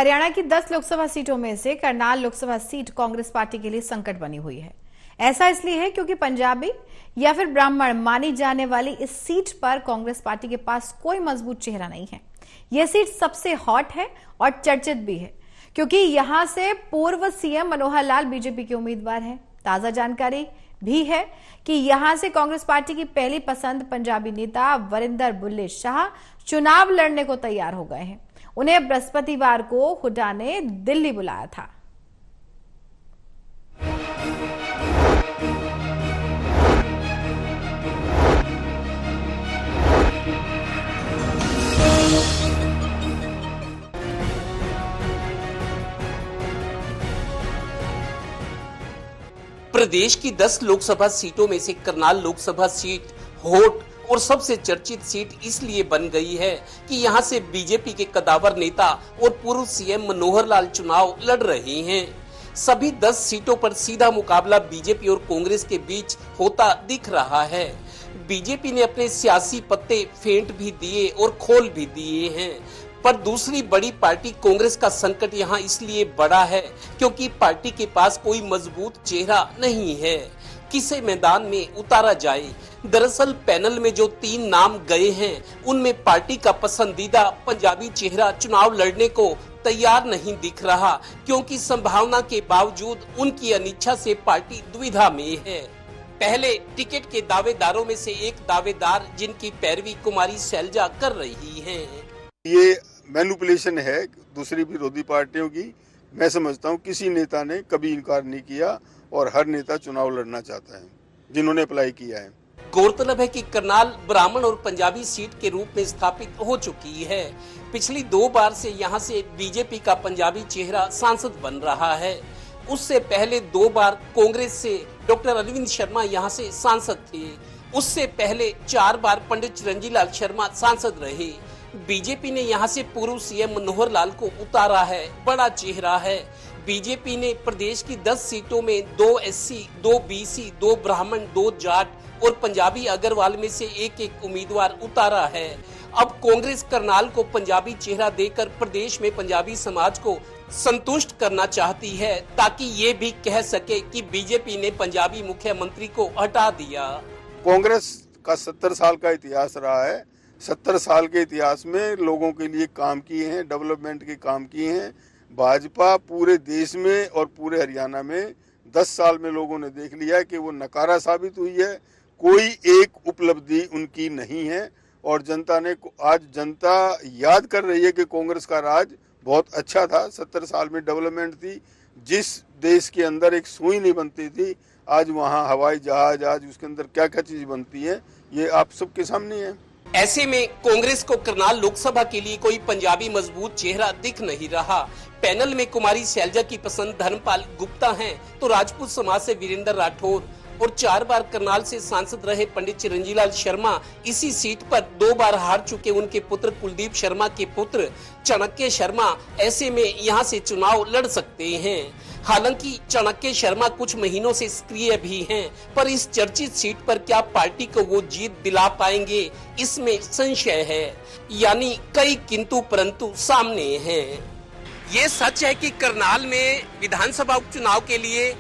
हरियाणा की 10 लोकसभा सीटों में से करनाल लोकसभा सीट कांग्रेस पार्टी के लिए संकट बनी हुई है। ऐसा इसलिए है क्योंकि पंजाबी या फिर ब्राह्मण मानी जाने वाली इस सीट पर कांग्रेस पार्टी के पास कोई मजबूत चेहरा नहीं है। यह सीट सबसे हॉट है और चर्चित भी है क्योंकि यहां से पूर्व सीएम मनोहर लाल बीजेपी के उम्मीदवार हैं। ताजा जानकारी भी है कि यहां से कांग्रेस पार्टी की पहली पसंद पंजाबी नेता वरिंदर बुल्ले शाह चुनाव लड़ने को तैयार हो गए हैं। उन्हें बृहस्पतिवार को हुड्डा ने दिल्ली बुलाया था। प्रदेश की 10 लोकसभा सीटों में से करनाल लोकसभा सीट हॉट और सबसे चर्चित सीट इसलिए बन गई है कि यहां से बीजेपी के कदावर नेता और पूर्व सीएम मनोहर लाल चुनाव लड़ रहे हैं। सभी 10 सीटों पर सीधा मुकाबला बीजेपी और कांग्रेस के बीच होता दिख रहा है। बीजेपी ने अपने सियासी पत्ते फेंट भी दिए और खोल भी दिए हैं, पर दूसरी बड़ी पार्टी कांग्रेस का संकट यहाँ इसलिए बड़ा है क्योंकि पार्टी के पास कोई मजबूत चेहरा नहीं है। किसे मैदान में उतारा जाए? दरअसल पैनल में जो 3 नाम गए हैं उनमें पार्टी का पसंदीदा पंजाबी चेहरा चुनाव लड़ने को तैयार नहीं दिख रहा, क्योंकि संभावना के बावजूद उनकी अनिच्छा से पार्टी दुविधा में है। पहले टिकट के दावेदारों में से एक दावेदार जिनकी पैरवी कुमारी शैलजा कर रही हैं। ये मैनिपुलेशन है दूसरी विरोधी पार्टियों की। मैं समझता हूँ किसी नेता ने कभी इनकार नहीं किया और हर नेता चुनाव लड़ना चाहता है जिन्होंने अप्लाई किया है। गौरतलब है कि करनाल ब्राह्मण और पंजाबी सीट के रूप में स्थापित हो चुकी है। पिछली 2 बार से यहां से बीजेपी का पंजाबी चेहरा सांसद बन रहा है। उससे पहले 2 बार कांग्रेस से डॉक्टर अरविंद शर्मा यहां से सांसद थे। उससे पहले 4 बार पंडित चिरंजीव लाल शर्मा सांसद रहे। बीजेपी ने यहां से पूर्व सीएम मनोहर लाल को उतारा है, बड़ा चेहरा है। बीजेपी ने प्रदेश की 10 सीटों में 2 एससी, 2 बीसी, 2 ब्राह्मण, 2 जाट और पंजाबी अग्रवाल में से एक उम्मीदवार उतारा है। अब कांग्रेस करनाल को पंजाबी चेहरा देकर प्रदेश में पंजाबी समाज को संतुष्ट करना चाहती है, ताकि ये भी कह सके कि बीजेपी ने पंजाबी मुख्यमंत्री को हटा दिया। कांग्रेस का 70 साल का इतिहास रहा है। 70 साल के इतिहास में लोगों के लिए काम किए हैं, डेवलपमेंट के काम किए हैं। भाजपा पूरे देश में और पूरे हरियाणा में 10 साल में लोगों ने देख लिया है कि वो नकारा साबित हुई है। कोई एक उपलब्धि उनकी नहीं है और जनता याद कर रही है कि कांग्रेस का राज बहुत अच्छा था। 70 साल में डेवलपमेंट थी। जिस देश के अंदर एक सुई नहीं बनती थी, आज वहाँ हवाई जहाज, आज उसके अंदर क्या क्या चीज बनती है, ये आप सबके सामने है। ऐसे में कांग्रेस को करनाल लोकसभा के लिए कोई पंजाबी मजबूत चेहरा दिख नहीं रहा। पैनल में कुमारी शैलजा की पसंद धर्मपाल गुप्ता हैं, तो राजपूत समाज से वीरेंद्र राठौर और 4 बार करनाल से सांसद रहे पंडित चिरंजीव लाल शर्मा इसी सीट पर 2 बार हार चुके उनके पुत्र कुलदीप शर्मा के पुत्र चाणक्य शर्मा ऐसे में यहां से चुनाव लड़ सकते हैं। हालांकि चाणक्य शर्मा कुछ महीनों से सक्रिय भी हैं, पर इस चर्चित सीट पर क्या पार्टी को वो जीत दिला पाएंगे, इसमें संशय है। यानी कई किंतु परंतु सामने हैं। ये सच है कि करनाल में विधानसभा उपचुनाव के लिए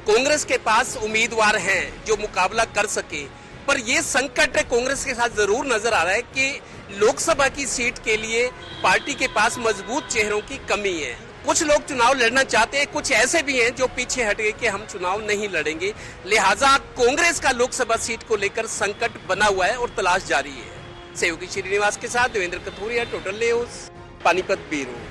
कांग्रेस के पास उम्मीदवार हैं जो मुकाबला कर सके, पर ये संकट कांग्रेस के साथ जरूर नजर आ रहा है कि लोकसभा की सीट के लिए पार्टी के पास मजबूत चेहरों की कमी है। कुछ लोग चुनाव लड़ना चाहते हैं, कुछ ऐसे भी हैं जो पीछे हट गए कि हम चुनाव नहीं लड़ेंगे। लिहाजा कांग्रेस का लोकसभा सीट को लेकर संकट बना हुआ है और तलाश जारी है। सहयोगी श्रीनिवास के साथ Devendra Kathoria, total news, Panipat bureau.